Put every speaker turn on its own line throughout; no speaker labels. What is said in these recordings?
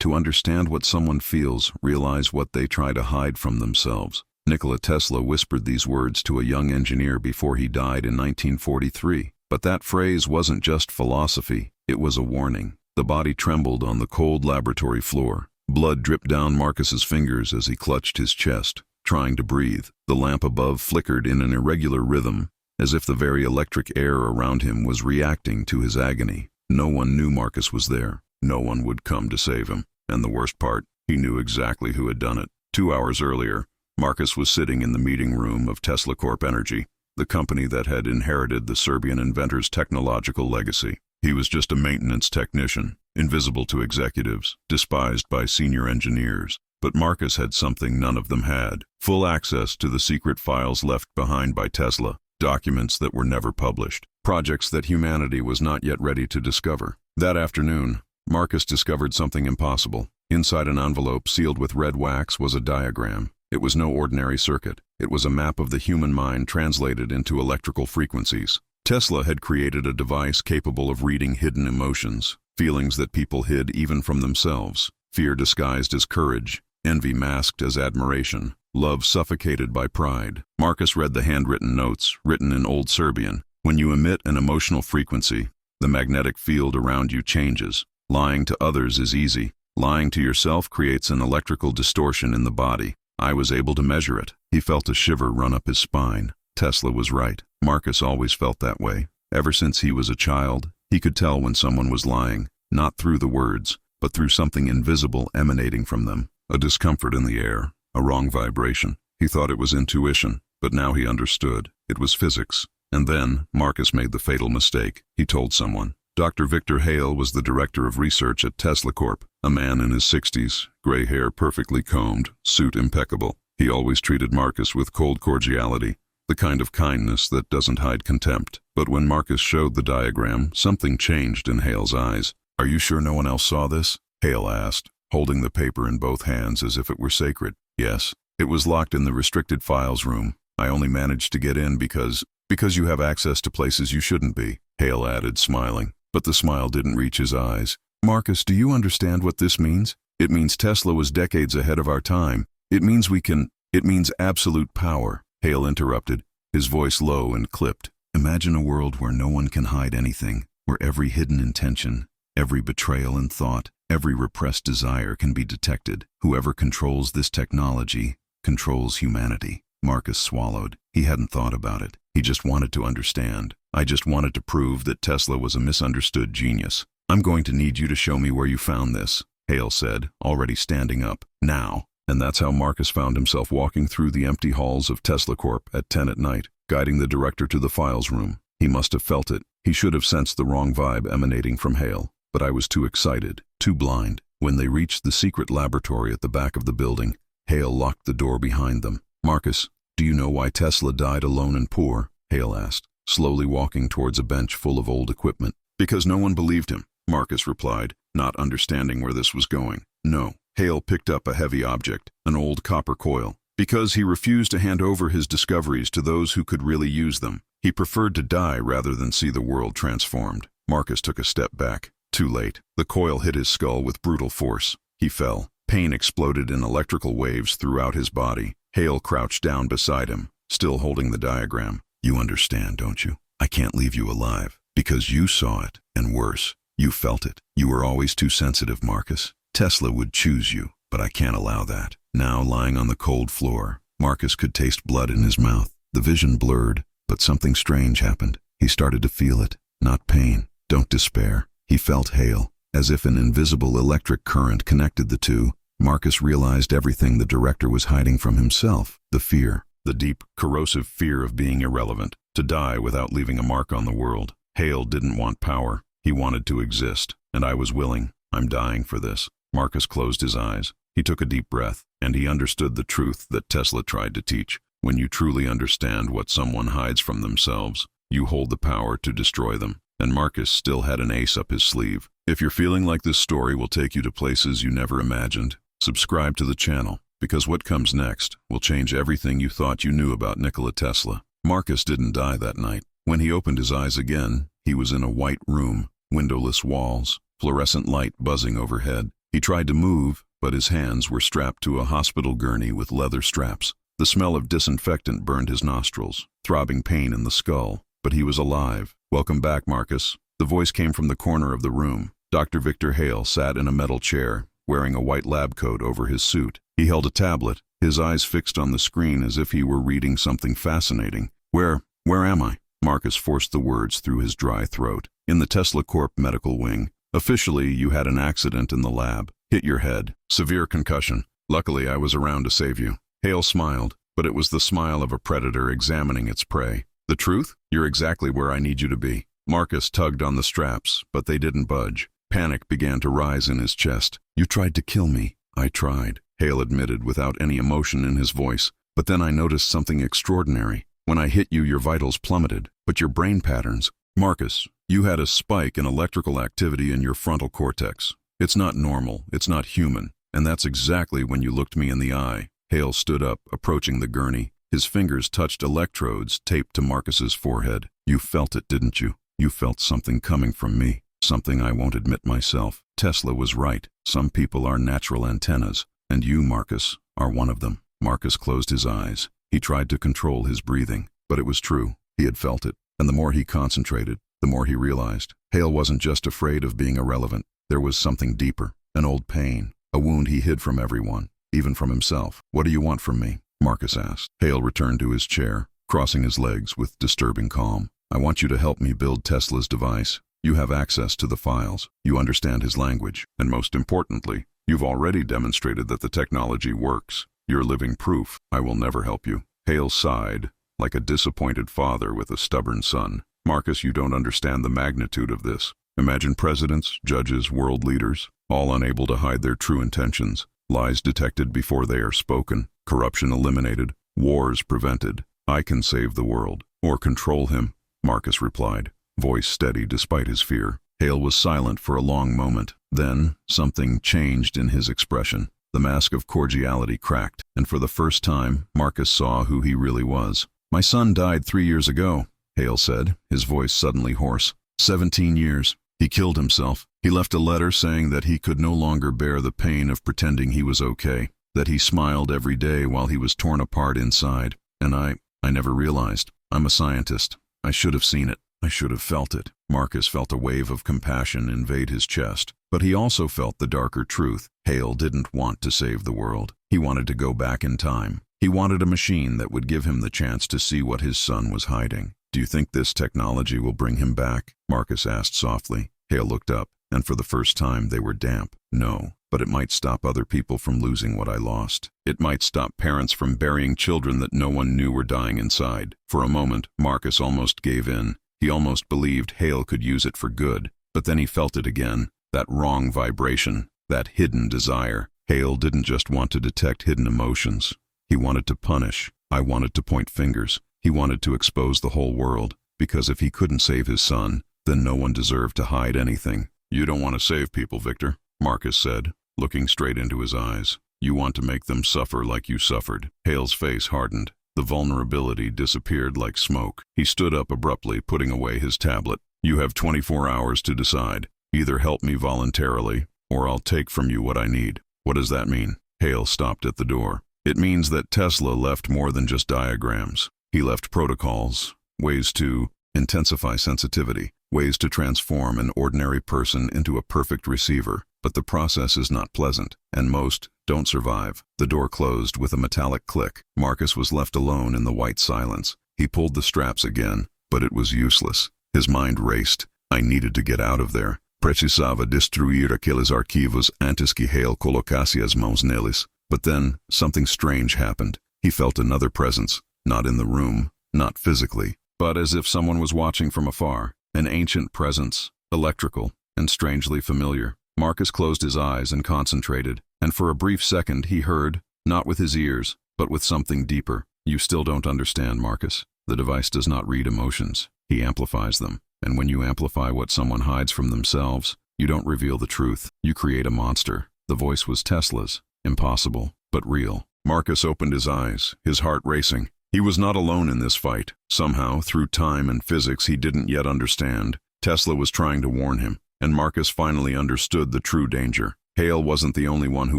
To understand what someone feels, realize what they try to hide from themselves. Nikola Tesla whispered these words to a young engineer before he died in 1943. But that phrase wasn't just philosophy, it was a warning. The body trembled on the cold laboratory floor. Blood dripped down Marcus's fingers as he clutched his chest, trying to breathe. The lamp above flickered in an irregular rhythm, as if the very electric air around him was reacting to his agony. No one knew Marcus was there. No one would come to save him. And the worst part, he knew exactly who had done it. 2 hours earlier, Marcus was sitting in the meeting room of Tesla Corp Energy, the company that had inherited the Serbian inventor's technological legacy. He was just a maintenance technician, invisible to executives, despised by senior engineers. But Marcus had something none of them had: full access to the secret files left behind by Tesla, documents that were never published, projects that humanity was not yet ready to discover. That afternoon, Marcus discovered something impossible. Inside an envelope sealed with red wax was a diagram. It was no ordinary circuit. It was a map of the human mind translated into electrical frequencies. Tesla had created a device capable of reading hidden emotions, feelings that people hid even from themselves. Fear disguised as courage, envy masked as admiration, love suffocated by pride. Marcus read the handwritten notes, written in Old Serbian. When you emit an emotional frequency, the magnetic field around you changes. Lying to others is easy. Lying to yourself creates an electrical distortion in the body. I was able to measure it. He felt a shiver run up his spine. Tesla was right. Marcus always felt that way. Ever since he was a child, he could tell when someone was lying, not through the words, but through something invisible emanating from them. A discomfort in the air, a wrong vibration. He thought it was intuition, but now he understood. It was physics. And then, Marcus made the fatal mistake. He told someone. Dr. Victor Hale was the director of research at Tesla Corp, a man in his 60s, gray hair perfectly combed, suit impeccable. He always treated Marcus with cold cordiality, the kind of kindness that doesn't hide contempt. But when Marcus showed the diagram, something changed in Hale's eyes. "Are you sure no one else saw this?" Hale asked, holding the paper in both hands as if it were sacred. "Yes. It was locked in the restricted files room. I only managed to get in because you have access to places you shouldn't be," Hale added, smiling. But the smile didn't reach his eyes. "Marcus, do you understand what this means? It means Tesla was decades ahead of our time. It means it means absolute power." Hale interrupted, his voice low and clipped. "Imagine a world where no one can hide anything, where every hidden intention, every betrayal in thought, every repressed desire can be detected. Whoever controls this technology controls humanity." Marcus swallowed. He hadn't thought about it. He just wanted to understand. "I just wanted to prove that Tesla was a misunderstood genius." "I'm going to need you to show me where you found this," Hale said, already standing up. "Now." And that's how Marcus found himself walking through the empty halls of Tesla Corp at 10 at night, guiding the director to the files room. He must have felt it. He should have sensed the wrong vibe emanating from Hale. But I was too excited, too blind. When they reached the secret laboratory at the back of the building, Hale locked the door behind them. "Marcus, do you know why Tesla died alone and poor?" Hale asked, slowly walking towards a bench full of old equipment. "Because no one believed him," Marcus replied, not understanding where this was going. "No." Hale picked up a heavy object, an old copper coil. "Because he refused to hand over his discoveries to those who could really use them. He preferred to die rather than see the world transformed." Marcus took a step back. Too late. The coil hit his skull with brutal force. He fell. Pain exploded in electrical waves throughout his body. Hale crouched down beside him, still holding the diagram. "You understand, don't you? I can't leave you alive. Because you saw it, and worse, you felt it. You were always too sensitive, Marcus. Tesla would choose you, but I can't allow that." Now, lying on the cold floor, Marcus could taste blood in his mouth. The vision blurred, but something strange happened. He started to feel it. Not pain. Don't despair. He felt Hale. As if an invisible electric current connected the two, Marcus realized everything the director was hiding from himself. The fear. The deep, corrosive fear of being irrelevant. To die without leaving a mark on the world. Hale didn't want power. He wanted to exist. And I was willing. I'm dying for this. Marcus closed his eyes. He took a deep breath, and he understood the truth that Tesla tried to teach. When you truly understand what someone hides from themselves, you hold the power to destroy them. And Marcus still had an ace up his sleeve. If you're feeling like this story will take you to places you never imagined, subscribe to the channel, because what comes next will change everything you thought you knew about Nikola Tesla. Marcus didn't die that night. When he opened his eyes again, he was in a white room, windowless walls, fluorescent light buzzing overhead. He tried to move, but his hands were strapped to a hospital gurney with leather straps. The smell of disinfectant burned his nostrils, throbbing pain in the skull. But he was alive. "Welcome back, Marcus." The voice came from the corner of the room. Dr. Victor Hale sat in a metal chair, wearing a white lab coat over his suit. He held a tablet, his eyes fixed on the screen as if he were reading something fascinating. Where am I?" Marcus forced the words through his dry throat. "In the Tesla Corp medical wing. Officially, you had an accident in the lab. Hit your head. Severe concussion. Luckily, I was around to save you." Hale smiled, but it was the smile of a predator examining its prey. "The truth? You're exactly where I need you to be." Marcus tugged on the straps, but they didn't budge. Panic began to rise in his chest. "You tried to kill me." "I tried," Hale admitted without any emotion in his voice. "But then I noticed something extraordinary. When I hit you, your vitals plummeted, but your brain patterns—" "Marcus, you had a spike in electrical activity in your frontal cortex. It's not normal, it's not human, and that's exactly when you looked me in the eye." Hale stood up, approaching the gurney. His fingers touched electrodes taped to Marcus's forehead. "You felt it, didn't you? You felt something coming from me, something I won't admit myself. Tesla was right. Some people are natural antennas, and you, Marcus, are one of them." Marcus closed his eyes. He tried to control his breathing, but it was true. He had felt it, and the more he concentrated, the more he realized. Hale wasn't just afraid of being irrelevant. There was something deeper, an old pain, a wound he hid from everyone, even from himself. "What do you want from me?" Marcus asked. Hale returned to his chair, crossing his legs with disturbing calm. "I want you to help me build Tesla's device. You have access to the files. You understand his language. And most importantly, you've already demonstrated that the technology works. You're living proof. I will never help you." Hale sighed, like a disappointed father with a stubborn son. "Marcus, you don't understand the magnitude of this. Imagine presidents, judges, world leaders, all unable to hide their true intentions. Lies detected before they are spoken. Corruption eliminated. Wars prevented. I can save the world. Or control him," Marcus replied, voice steady despite his fear. Hale was silent for a long moment. Then, something changed in his expression. The mask of cordiality cracked, and for the first time, Marcus saw who he really was. "My son died 3 years ago," Hale said, his voice suddenly hoarse. 17 years. He killed himself. He left a letter saying that he could no longer bear the pain of pretending he was okay, that he smiled every day while he was torn apart inside. And I never realized. I'm a scientist. I should have seen it. I should have felt it." Marcus felt a wave of compassion invade his chest, but he also felt the darker truth. Hale didn't want to save the world. He wanted to go back in time. He wanted a machine that would give him the chance to see what his son was hiding. "Do you think this technology will bring him back?" Marcus asked softly. Hale looked up, and for the first time they were damp. "No, but it might stop other people from losing what I lost. It might stop parents from burying children that no one knew were dying inside." For a moment, Marcus almost gave in. He almost believed Hale could use it for good, but then he felt it again, that wrong vibration, that hidden desire. Hale didn't just want to detect hidden emotions. He wanted to punish. I wanted to point fingers. He wanted to expose the whole world, because if he couldn't save his son, then no one deserved to hide anything. "You don't want to save people, Victor," Marcus said, looking straight into his eyes. "You want to make them suffer like you suffered." Hale's face hardened. The vulnerability disappeared like smoke. He stood up abruptly, putting away his tablet. "You have 24 hours to decide. Either help me voluntarily, or I'll take from you what I need." "What does that mean?" Hale stopped at the door. "It means that Tesla left more than just diagrams. He left protocols, ways to intensify sensitivity, ways to transform an ordinary person into a perfect receiver. But the process is not pleasant, and most don't survive." The door closed with a metallic click. Marcus was left alone in the white silence. He pulled the straps again, but it was useless. His mind raced. "I needed to get out of there. Precisava destruir aqueles arquivos antes que Hale colocasse as mãos neles." But then, something strange happened. He felt another presence, not in the room, not physically, but as if someone was watching from afar. An ancient presence, electrical, and strangely familiar. Marcus closed his eyes and concentrated, and for a brief second he heard, not with his ears, but with something deeper. "You still don't understand, Marcus. The device does not read emotions. He amplifies them. And when you amplify what someone hides from themselves, you don't reveal the truth. You create a monster." The voice was Tesla's. Impossible, but real. Marcus opened his eyes, his heart racing. He was not alone in this fight. Somehow, through time and physics he didn't yet understand, Tesla was trying to warn him. And Marcus finally understood the true danger. Hale wasn't the only one who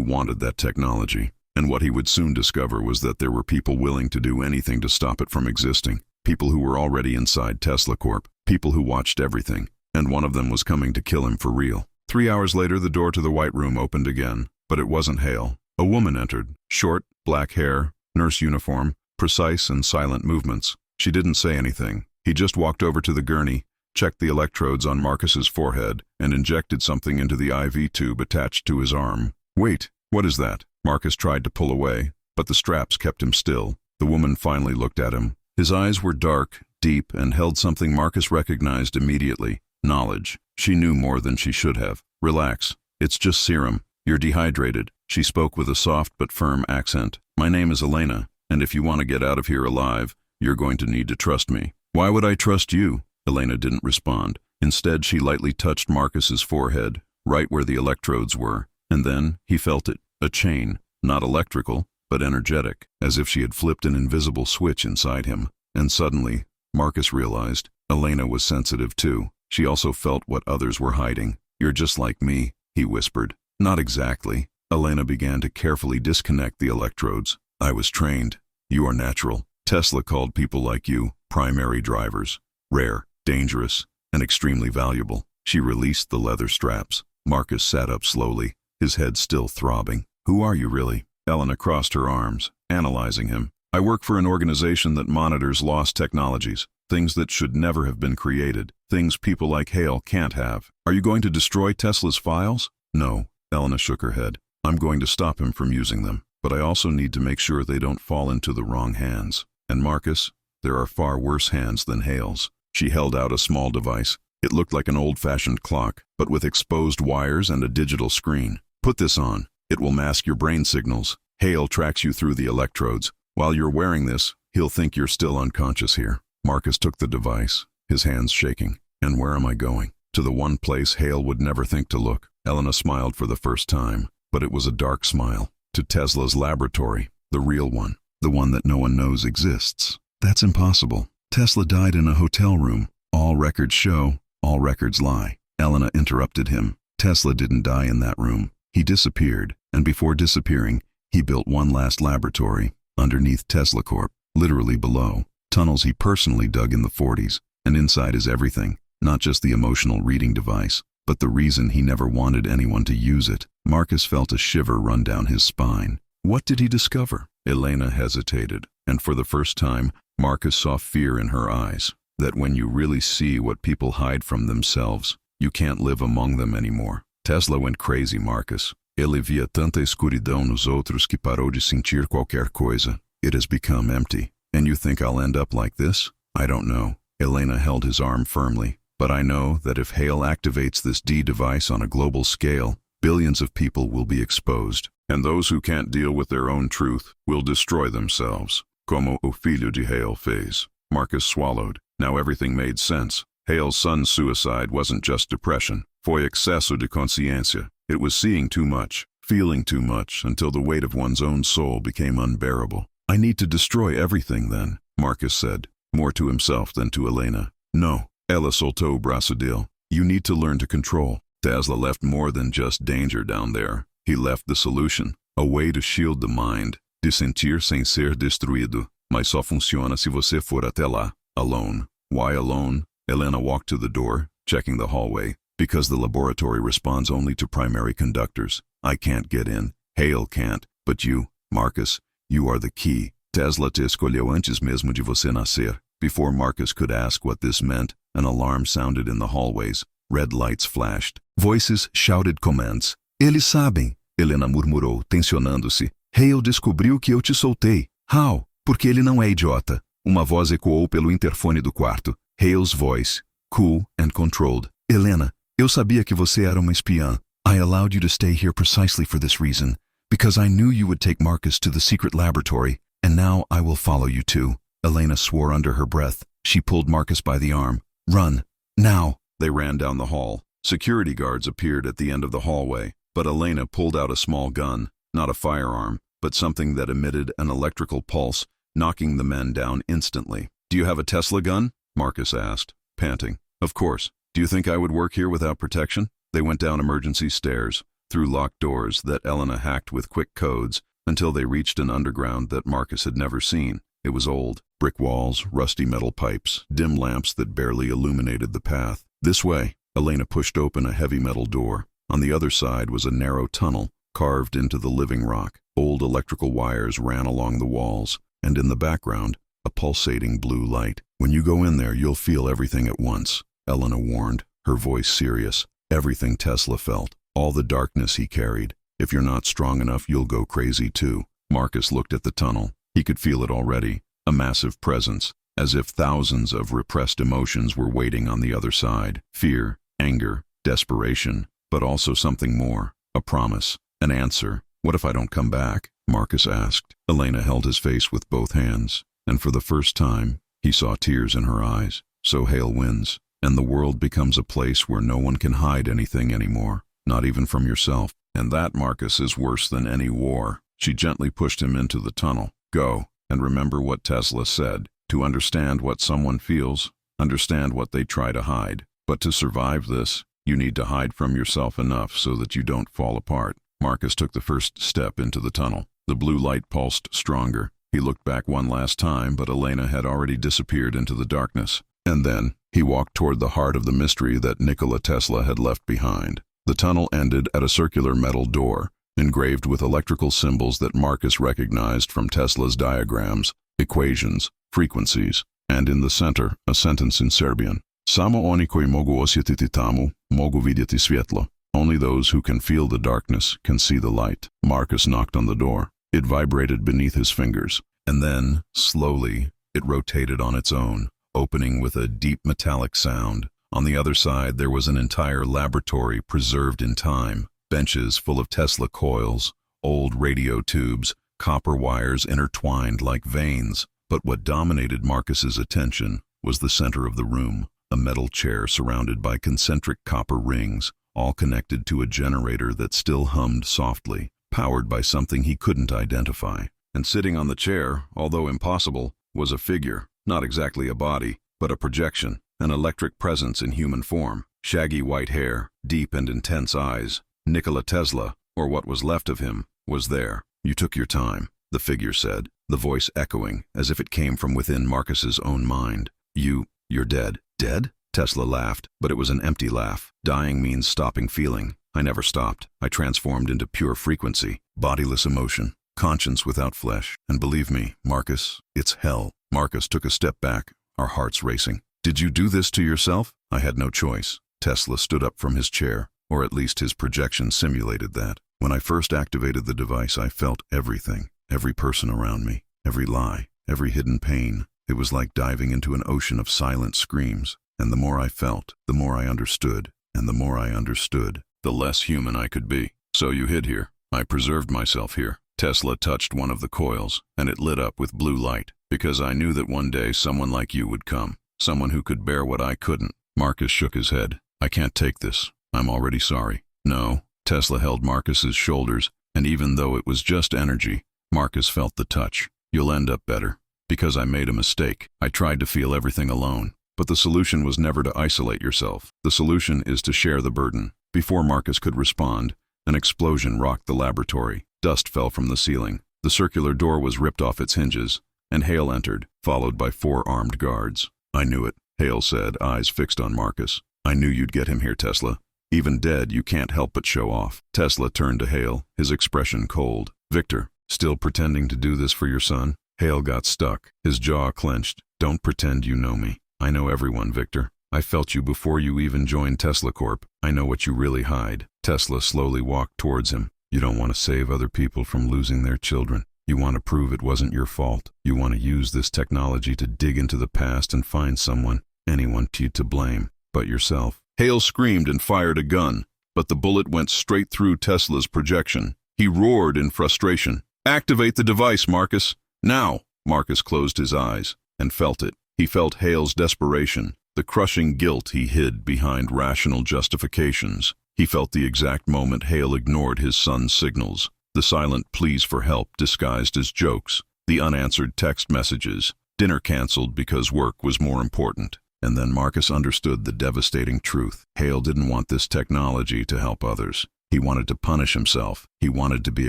wanted that technology, and what he would soon discover was that there were people willing to do anything to stop it from existing. People who were already inside Tesla Corp, people who watched everything, and one of them was coming to kill him for real. 3 hours later, the door to the White Room opened again, but it wasn't Hale. A woman entered, short, black hair, nurse uniform, precise and silent movements. She didn't say anything. He just walked over to the gurney, checked the electrodes on Marcus's forehead, and injected something into the IV tube attached to his arm. Wait, what is that? Marcus tried to pull away, but the straps kept him still. The woman finally looked at him. His eyes were dark, deep, and held something Marcus recognized immediately. Knowledge. She knew more than she should have. Relax. It's just serum. You're dehydrated. She spoke with a soft but firm accent. My name is Elena, and if you want to get out of here alive, you're going to need to trust me. Why would I trust you? Elena didn't respond. Instead, she lightly touched Marcus's forehead, right where the electrodes were, and then he felt it, a chain, not electrical, but energetic, as if she had flipped an invisible switch inside him. And suddenly, Marcus realized, Elena was sensitive too. She also felt what others were hiding. You're just like me, he whispered. Not exactly. Elena began to carefully disconnect the electrodes. I was trained. You are natural. Tesla called people like you primary drivers. Rare, dangerous, and extremely valuable. She released the leather straps. Marcus sat up slowly, his head still throbbing. Who are you really? Elena crossed her arms, analyzing him. I work for an organization that monitors lost technologies, things that should never have been created, things people like Hale can't have. Are you going to destroy Tesla's files? No, Elena shook her head. I'm going to stop him from using them, but I also need to make sure they don't fall into the wrong hands. And Marcus, there are far worse hands than Hale's. She held out a small device. It looked like an old-fashioned clock, but with exposed wires and a digital screen. Put this on. It will mask your brain signals. Hale tracks you through the electrodes. While you're wearing this, he'll think you're still unconscious here. Marcus took the device, his hands shaking. And where am I going? To the one place Hale would never think to look. Elena smiled for the first time, but it was a dark smile. To Tesla's laboratory, the real one, the one that no one knows exists. That's impossible. Tesla died in a hotel room. All records show, all records lie. Elena interrupted him. Tesla didn't die in that room. He disappeared, and before disappearing, he built one last laboratory, underneath Tesla Corp, literally below. Tunnels he personally dug in the 40s, and inside is everything, not just the emotional reading device, but the reason he never wanted anyone to use it. Marcus felt a shiver run down his spine. What did he discover? Elena hesitated, and for the first time, Marcus saw fear in her eyes. That when you really see what people hide from themselves, you can't live among them anymore. Tesla went crazy, Marcus. Ele via tanta escuridão nos outros que parou de sentir qualquer coisa. It has become empty. And you think I'll end up like this? I don't know. Elena held his arm firmly. But I know that if Hale activates this D device on a global scale, billions of people will be exposed. And those who can't deal with their own truth will destroy themselves. Como o filho de Hale fez. Marcus swallowed. Now everything made sense. Hale's son's suicide wasn't just depression. Foi excesso de consciência. It was seeing too much, feeling too much, until the weight of one's own soul became unbearable. I need to destroy everything then, Marcus said, more to himself than to Elena. No, ela soltou o braço dele. You need to learn to control. Tesla left more than just danger down there. He left the solution, a way to shield the mind, de sentir sem ser destruído. Mas só funciona se você for até lá, alone. Why alone? Elena walked to the door, checking the hallway. Because the laboratory responds only to primary conductors. I can't get in. Hale can't. But you, Marcus, you are the key. Tesla te escolheu antes mesmo de você nascer. Before Marcus could ask what this meant, an alarm sounded in the hallways. Red lights flashed. Voices shouted commands. Eles sabem, Helena murmurou, tensionando-se. Hale descobriu que eu te soltei. How? Porque ele não é idiota. Uma voz ecoou pelo interfone do quarto. Hale's voice, cool and controlled. Helena, eu sabia que você era uma espiã. I allowed you to stay here precisely for this reason, because I knew you would take Marcus to the secret laboratory, and now I will follow you too. Elena swore under her breath. She pulled Marcus by the arm. Run, now. They ran down the hall. Security guards appeared at the end of the hallway, but Elena pulled out a small gun, not a firearm, but something that emitted an electrical pulse, knocking the men down instantly. Do you have a Tesla gun? Marcus asked, panting. Of course. Do you think I would work here without protection? They went down emergency stairs. through locked doors that Elena hacked with quick codes until they reached an underground that Marcus had never seen. It was old. Brick walls, rusty metal pipes, dim lamps that barely illuminated the path. This way. Elena pushed open a heavy metal door. On the other side was a narrow tunnel carved into the living rock. Old electrical wires ran along the walls, and in the background, a pulsating blue light. When you go in there, you'll feel everything at once, Elena warned, her voice serious. Everything Tesla felt, all the darkness he carried. If you're not strong enough, you'll go crazy too. Marcus looked at the tunnel. He could feel it already, a massive presence, as if thousands of repressed emotions were waiting on the other side. Fear, anger, desperation, but also something more, a promise, an answer. What if I don't come back? Marcus asked. Elena held his face with both hands, and for the first time, he saw tears in her eyes. So Hale wins, and the world becomes a place where no one can hide anything anymore, not even from yourself. And that, Marcus, is worse than any war. She gently pushed him into the tunnel. Go, and remember what Tesla said. To understand what someone feels, understand what they try to hide. But to survive this, you need to hide from yourself enough so that you don't fall apart. Marcus took the first step into the tunnel. The blue light pulsed stronger. He looked back one last time, but Elena had already disappeared into the darkness. And then, he walked toward the heart of the mystery that Nikola Tesla had left behind. The tunnel ended at a circular metal door, engraved with electrical symbols that Marcus recognized from Tesla's diagrams, equations, frequencies, and in the center, a sentence in Serbian. Samo oni koji mogu osjetiti tamu, mogu vidjeti svjetlo. Only those who can feel the darkness can see the light. Marcus knocked on the door. It vibrated beneath his fingers, and then, slowly, it rotated on its own, opening with a deep metallic sound. On the other side, there was an entire laboratory preserved in time, benches full of Tesla coils, old radio tubes, copper wires intertwined like veins. But what dominated Marcus's attention was the center of the room, a metal chair surrounded by concentric copper rings, all connected to a generator that still hummed softly, powered by something he couldn't identify. And sitting on the chair, although impossible, was a figure, not exactly a body, but a projection, an electric presence in human form. Shaggy white hair, deep and intense eyes. Nikola Tesla, or what was left of him, was there. You took your time, the figure said, the voice echoing, as if it came from within Marcus's own mind. You're dead. Dead? Tesla laughed, but it was an empty laugh. Dying means stopping feeling. I never stopped. I transformed into pure frequency, bodiless emotion, conscience without flesh. And believe me, Marcus, it's hell. Marcus took a step back, our hearts racing. Did you do this to yourself? I had no choice. Tesla stood up from his chair, or at least his projection simulated that. When I first activated the device, I felt everything, every person around me, every lie, every hidden pain. It was like diving into an ocean of silent screams. And the more I felt, the more I understood. And the more I understood, the less human I could be. So you hid here. I preserved myself here. Tesla touched one of the coils, and it lit up with blue light. Because I knew that one day someone like you would come. Someone who could bear what I couldn't. Marcus shook his head. I can't take this. I'm already sorry. No. Tesla held Marcus's shoulders, and even though it was just energy, Marcus felt the touch. You'll end up better. Because I made a mistake. I tried to feel everything alone. But the solution was never to isolate yourself. The solution is to share the burden. Before Marcus could respond, an explosion rocked the laboratory. Dust fell from the ceiling. The circular door was ripped off its hinges, and Hale entered, followed by 4 armed guards. I knew it, Hale said, eyes fixed on Marcus. I knew you'd get him here, Tesla. Even dead, you can't help but show off. Tesla turned to Hale, his expression cold. Victor, still pretending to do this for your son? Hale got stuck, his jaw clenched. Don't pretend you know me. I know everyone, Victor. I felt you before you even joined Tesla Corp. I know what you really hide. Tesla slowly walked towards him. You don't want to save other people from losing their children. You want to prove it wasn't your fault. You want to use this technology to dig into the past and find someone, anyone to blame, but yourself. Hale screamed and fired a gun, but the bullet went straight through Tesla's projection. He roared in frustration. Activate the device, Marcus. Now! Marcus closed his eyes and felt it. He felt Hale's desperation, the crushing guilt he hid behind rational justifications. He felt the exact moment Hale ignored his son's signals, the silent pleas for help disguised as jokes, the unanswered text messages, dinner canceled because work was more important. And then Marcus understood the devastating truth. Hale didn't want this technology to help others. He wanted to punish himself. He wanted to be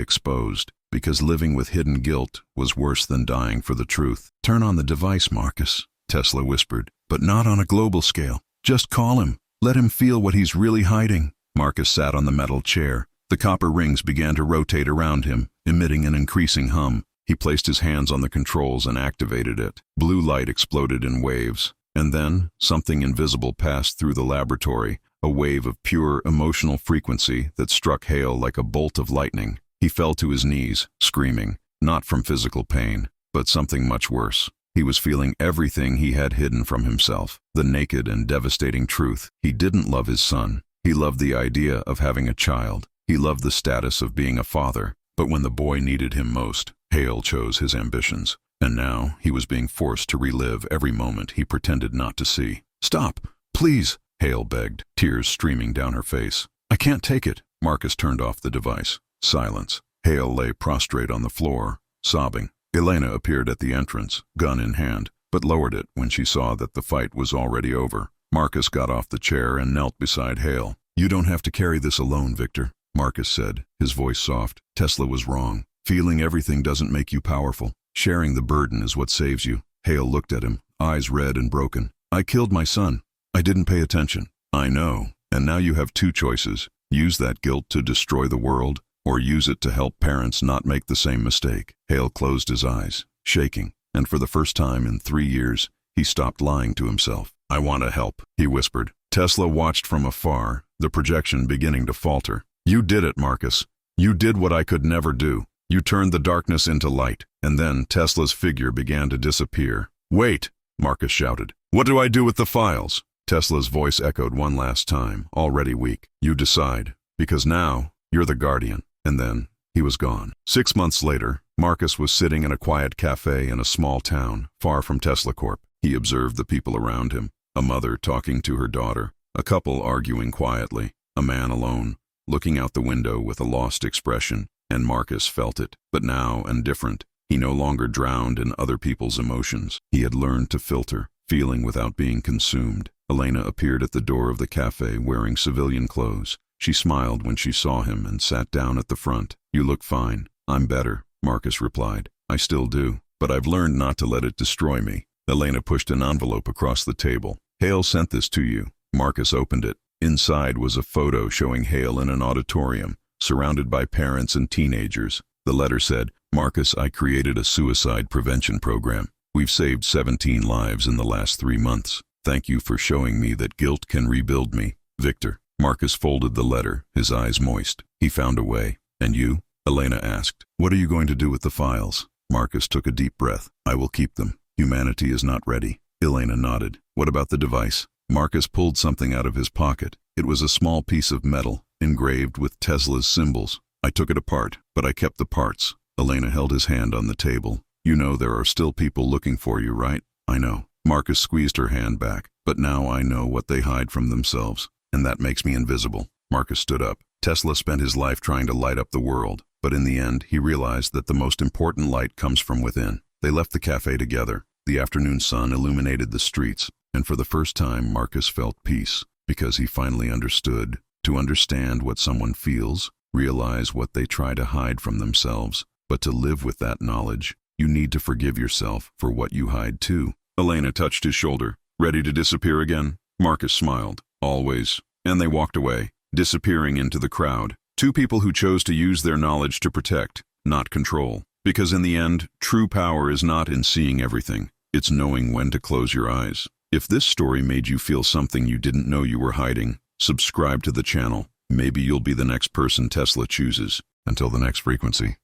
exposed, because living with hidden guilt was worse than dying for the truth. "Turn on the device, Marcus," Tesla whispered, "but not on a global scale. Just call him. Let him feel what he's really hiding." Marcus sat on the metal chair. The copper rings began to rotate around him, emitting an increasing hum. He placed his hands on the controls and activated it. Blue light exploded in waves. And then, something invisible passed through the laboratory, a wave of pure emotional frequency that struck Hale like a bolt of lightning. He fell to his knees, screaming, not from physical pain, but something much worse. He was feeling everything he had hidden from himself, the naked and devastating truth. He didn't love his son. He loved the idea of having a child. He loved the status of being a father. But when the boy needed him most, Hale chose his ambitions. And now he was being forced to relive every moment he pretended not to see. "Stop, please," Hale begged, tears streaming down her face. "I can't take it." Marcus turned off the device. Silence. Hale lay prostrate on the floor, sobbing. Elena appeared at the entrance, gun in hand, but lowered it when she saw that the fight was already over. Marcus got off the chair and knelt beside Hale. "You don't have to carry this alone, Victor," Marcus said, his voice soft. "Tesla was wrong. Feeling everything doesn't make you powerful. Sharing the burden is what saves you." Hale looked at him, eyes red and broken. "I killed my son. I didn't pay attention." "I know, and now you have two choices. Use that guilt to destroy the world, or use it to help parents not make the same mistake." Hale closed his eyes, shaking, and for the first time in 3 years, he stopped lying to himself. "I want to help," he whispered. Tesla watched from afar, the projection beginning to falter. "You did it, Marcus. You did what I could never do. You turned the darkness into light." And then Tesla's figure began to disappear. "Wait," Marcus shouted. "What do I do with the files?" Tesla's voice echoed one last time, already weak. "You decide, because now you're the guardian." And then he was gone. 6 months later, Marcus was sitting in a quiet cafe in a small town, far from Tesla Corp. He observed the people around him, a mother talking to her daughter, a couple arguing quietly, a man alone, looking out the window with a lost expression, and Marcus felt it. But now, and different, he no longer drowned in other people's emotions. He had learned to filter, feeling without being consumed. Elena appeared at the door of the cafe wearing civilian clothes. She smiled when she saw him and sat down at the front. "You look fine." "I'm better," Marcus replied. "I still do, but I've learned not to let it destroy me." Elena pushed an envelope across the table. "Hale sent this to you." Marcus opened it. Inside was a photo showing Hale in an auditorium, surrounded by parents and teenagers. The letter said, "Marcus, I created a suicide prevention program. We've saved 17 lives in the last 3 months. Thank you for showing me that guilt can rebuild me. Victor." Marcus folded the letter, his eyes moist. He found a way. "And you?" Elena asked. "What are you going to do with the files?" Marcus took a deep breath. "I will keep them. Humanity is not ready." Elena nodded. "What about the device?" Marcus pulled something out of his pocket. It was a small piece of metal, engraved with Tesla's symbols. "I took it apart, but I kept the parts." Elena held his hand on the table. "You know there are still people looking for you, right?" "I know." Marcus squeezed her hand back. "But now I know what they hide from themselves, and that makes me invisible." Marcus stood up. Tesla spent his life trying to light up the world, but in the end, he realized that the most important light comes from within. They left the cafe together. The afternoon sun illuminated the streets, and for the first time, Marcus felt peace, because he finally understood. To understand what someone feels, realize what they try to hide from themselves, but to live with that knowledge, you need to forgive yourself for what you hide too. Elena touched his shoulder. "Ready to disappear again?" Marcus smiled. "Always." And they walked away, disappearing into the crowd. Two people who chose to use their knowledge to protect, not control. Because in the end, true power is not in seeing everything. It's knowing when to close your eyes. If this story made you feel something you didn't know you were hiding, subscribe to the channel. Maybe you'll be the next person Tesla chooses. Until the next frequency.